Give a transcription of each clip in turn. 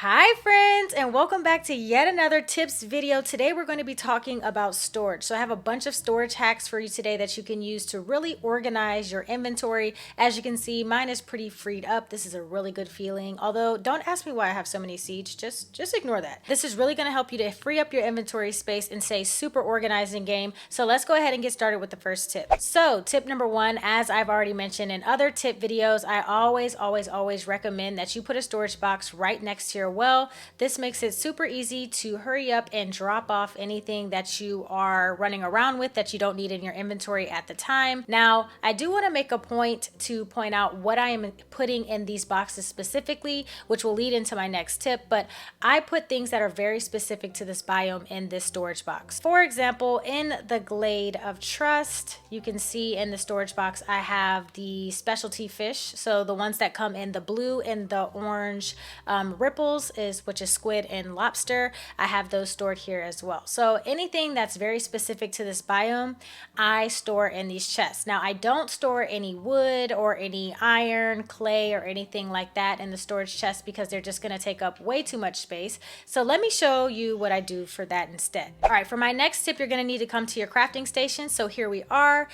Hi friends, and welcome back to yet another tips video. Today we're going to be talking about storage. So I have a bunch of storage hacks for you today that you can use to really organize your inventory. As you can see, mine is pretty freed up. This is a really good feeling. Although don't ask me why I have so many seeds, just ignore that. This is really going to help you to free up your inventory space and stay super organized in game. So let's go ahead and get started with the first tip. So tip number one, as I've already mentioned in other tip videos, I always recommend that you put a storage box right next to your well. This makes it super easy to hurry up and drop off anything that you are running around with that you don't need in your inventory at the time. Now, I do want to make a point to point out what I am putting in these boxes specifically, which will lead into my next tip, but I put things that are very specific to this biome in this storage box. For example, in the Glade of Trust, you can see in the storage box I have the specialty fish, so the ones that come in the blue and the orange ripples, which is squid and lobster. I have those stored here as well. So anything that's very specific to this biome, I store in these chests. Now I don't store any wood or any iron, clay, or anything like that in the storage chest because they're just going to take up way too much space. So let me show you what I do for that instead. All right, for my next tip, you're going to need to come to your crafting station. So here we are.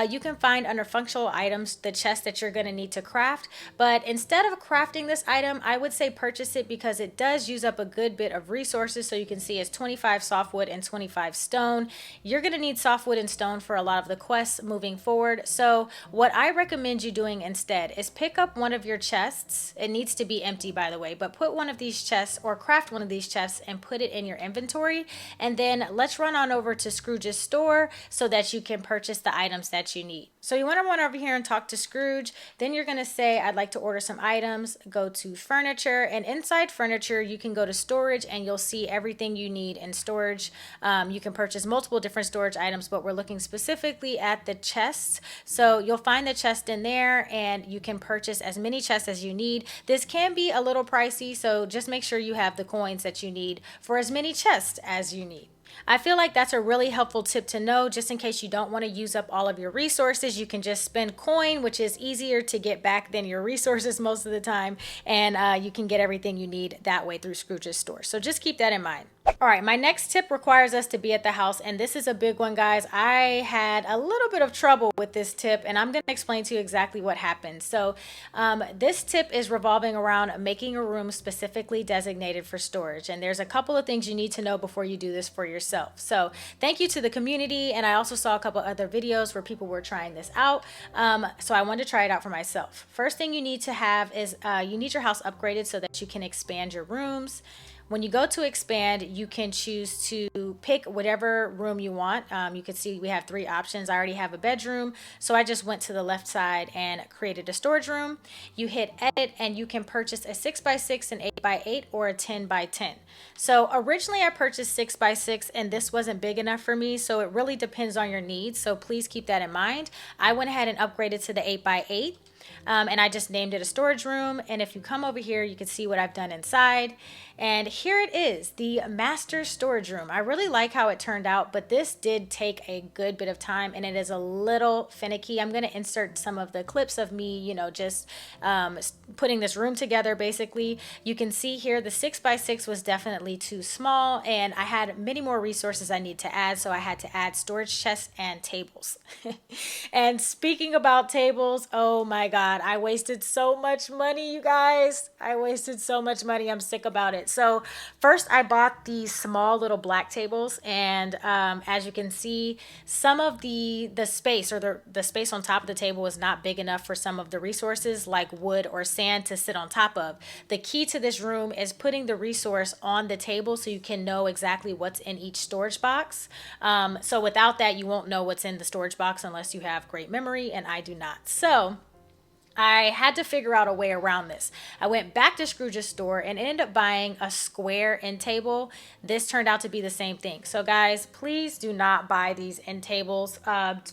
You can find under functional items the chest that you're going to need to craft, but instead of crafting this item, I would say purchase it because it does use up a good bit of resources. So you can see it's 25 softwood and 25 stone. You're going to need softwood and stone for a lot of the quests moving forward. So what I recommend you doing instead is pick up one of your chests. It needs to be empty, by the way, but put one of these chests or craft one of these chests and put it in your inventory. And then let's run on over to Scrooge's store so that you can purchase the items that you need. So you want to run over here and talk to Scrooge. Then you're going to say, I'd like to order some items. Go to furniture, and inside furniture, you can go to storage and you'll see everything you need in storage. You can purchase multiple different storage items, but we're looking specifically at the chests. So you'll find the chest in there and you can purchase as many chests as you need. This can be a little pricey, so just make sure you have the coins that you need for as many chests as you need. I feel like that's a really helpful tip to know, just in case you don't want to use up all of your resources. You can just spend coin, which is easier to get back than your resources most of the time, and you can get everything you need that way through Scrooge's store. So just keep that in mind. All right, my next tip requires us to be at the house, and this is a big one, guys. I had a little bit of trouble with this tip, and I'm going to explain to you exactly what happened. So this tip is revolving around making a room specifically designated for storage, and there's a couple of things you need to know before you do this for yourself. So thank you to the community, and I also saw a couple other videos where people were trying this out, so I wanted to try it out for myself. First thing you need to have is you need your house upgraded so that you can expand your rooms. When you go to expand, you can choose to pick whatever room you want. You can see we have three options. I already have a bedroom, so I just went to the left side and created a storage room. You hit edit and you can purchase a 6x6, an 8x8, or a 10x10. So originally I purchased 6x6 and this wasn't big enough for me, so it really depends on your needs. So please keep that in mind. I went ahead and upgraded to the 8x8. And I just named it a storage room. And if you come over here, you can see what I've done inside. And here it is, the master storage room. I really like how it turned out, but this did take a good bit of time and it is a little finicky. I'm going to insert some of the clips of me, just putting this room together. Basically, you can see here the 6x6 was definitely too small and I had many more resources I need to add. So I had to add storage chests and tables. And speaking about tables, oh my God, I wasted so much money, you guys. I wasted so much money. I'm sick about it. So first I bought these small little black tables, and as you can see, some of the space or the space on top of the table is not big enough for some of the resources like wood or sand to sit on top of. The key to this room is putting the resource on the table so you can know exactly what's in each storage box. So without that, you won't know what's in the storage box unless you have great memory, and I do not. So I had to figure out a way around this. I went back to Scrooge's store and ended up buying a square end table. This turned out to be the same thing. So guys, please do not buy these end tables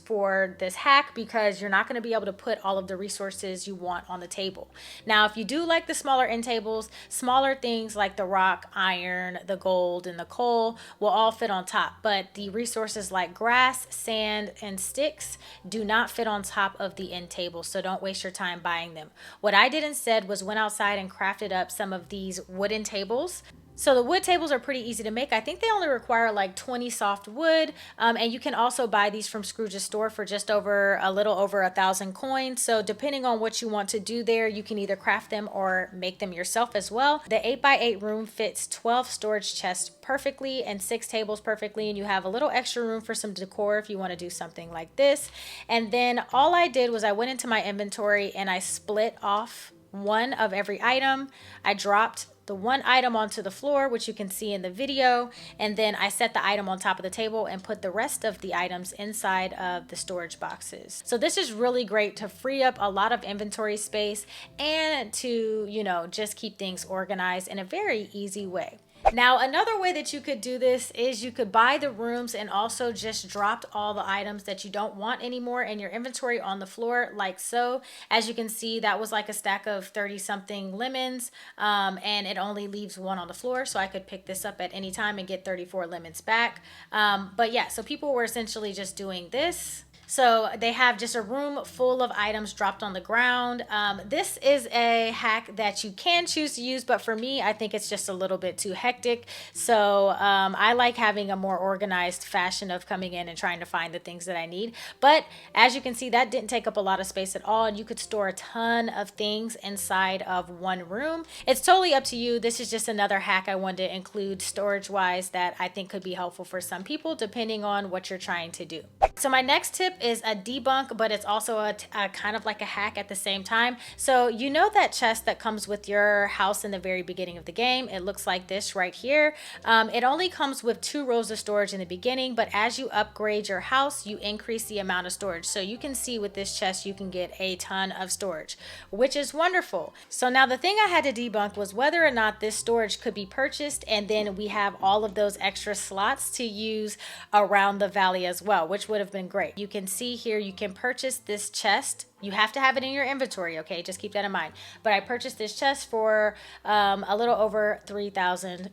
for this hack because you're not going to be able to put all of the resources you want on the table. Now, if you do like the smaller end tables, smaller things like the rock, iron, the gold, and the coal will all fit on top. But the resources like grass, sand, and sticks do not fit on top of the end table. So don't waste your time time buying them. What I did instead was went outside and crafted up some of these wooden tables. So the wood tables are pretty easy to make. I think they only require like 20 soft wood. And you can also buy these from Scrooge's store for just over a little over 1,000 coins. So depending on what you want to do there, you can either craft them or make them yourself as well. The 8x8 room fits 12 storage chests perfectly and 6 tables perfectly. And you have a little extra room for some decor if you want to do something like this. And then all I did was I went into my inventory and I split off one of every item. I dropped the one item onto the floor, which you can see in the video, and then I set the item on top of the table and put the rest of the items inside of the storage boxes. So this is really great to free up a lot of inventory space and to, you know, just keep things organized in a very easy way. Now, another way that you could do this is you could buy the rooms and also just drop all the items that you don't want anymore in your inventory on the floor like so. As you can see, that was like a stack of 30 something lemons, and it only leaves one on the floor. So I could pick this up at any time and get 34 lemons back. But yeah, so people were essentially just doing this. So they have just a room full of items dropped on the ground. This is a hack that you can choose to use, but for me, I think it's just a little bit too hectic. So I like having a more organized fashion of coming in and trying to find the things that I need. But as you can see, that didn't take up a lot of space at all. And you could store a ton of things inside of one room. It's totally up to you. This is just another hack I wanted to include storage-wise that I think could be helpful for some people, depending on what you're trying to do. So my next tip is a debunk, but it's also a kind of like a hack at the same time. So you know that chest that comes with your house in the very beginning of the game? It looks like this right here. It only comes with 2 rows of storage in the beginning, but as you upgrade your house, you increase the amount of storage. So you can see with this chest, you can get a ton of storage, which is wonderful. So now the thing I had to debunk was whether or not this storage could be purchased, and then we have all of those extra slots to use around the valley as well, which would have been great. You can see here you can purchase this chest. You have to have it in your inventory, okay? Just keep that in mind. But I purchased this chest for a little over 3,000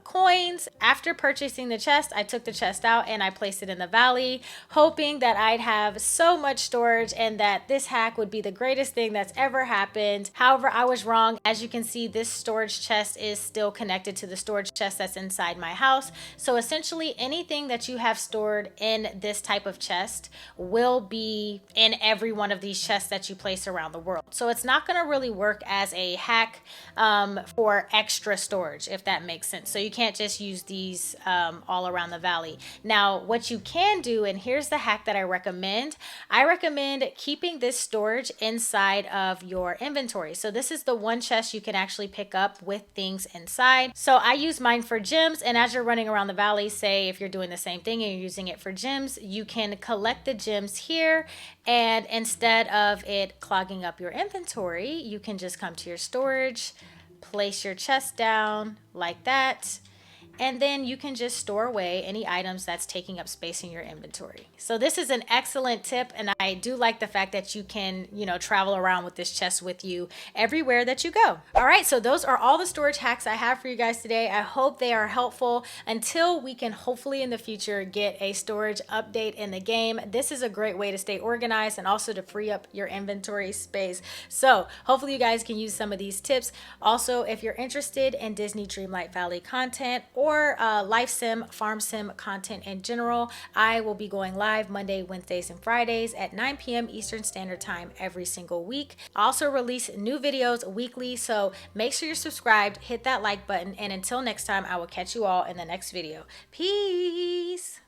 coins. After purchasing the chest, I took the chest out and I placed it in the valley, hoping that I'd have so much storage and that this hack would be the greatest thing that's ever happened. However, I was wrong. As you can see, this storage chest is still connected to the storage chest that's inside my house. So essentially anything that you have stored in this type of chest will be in every one of these chests that you place around the world. So it's not going to really work as a hack for extra storage, if that makes sense. So you can't just use these all around the valley. Now, what you can do, and here's the hack that I recommend keeping this storage inside of your inventory. So this is the one chest you can actually pick up with things inside. So I use mine for gems, and as you're running around the valley, say if you're doing the same thing and you're using it for gems, you can collect the gems here, and instead of it clogging up your inventory, you can just come to your storage, place your chest down like that, and then you can just store away any items that's taking up space in your inventory. So this is an excellent tip, and I do like the fact that you can, you know, travel around with this chest with you everywhere that you go. All right, so those are all the storage hacks I have for you guys today. I hope they are helpful until we can hopefully in the future get a storage update in the game. This is a great way to stay organized and also to free up your inventory space. So hopefully you guys can use some of these tips. Also, if you're interested in Disney Dreamlight Valley content or life sim, farm sim content in general, I will be going live Monday, Wednesdays, and Fridays at 9 p.m. Eastern Standard Time every single week. I also release new videos weekly, so make sure you're subscribed, hit that like button, and until next time, I will catch you all in the next video. Peace!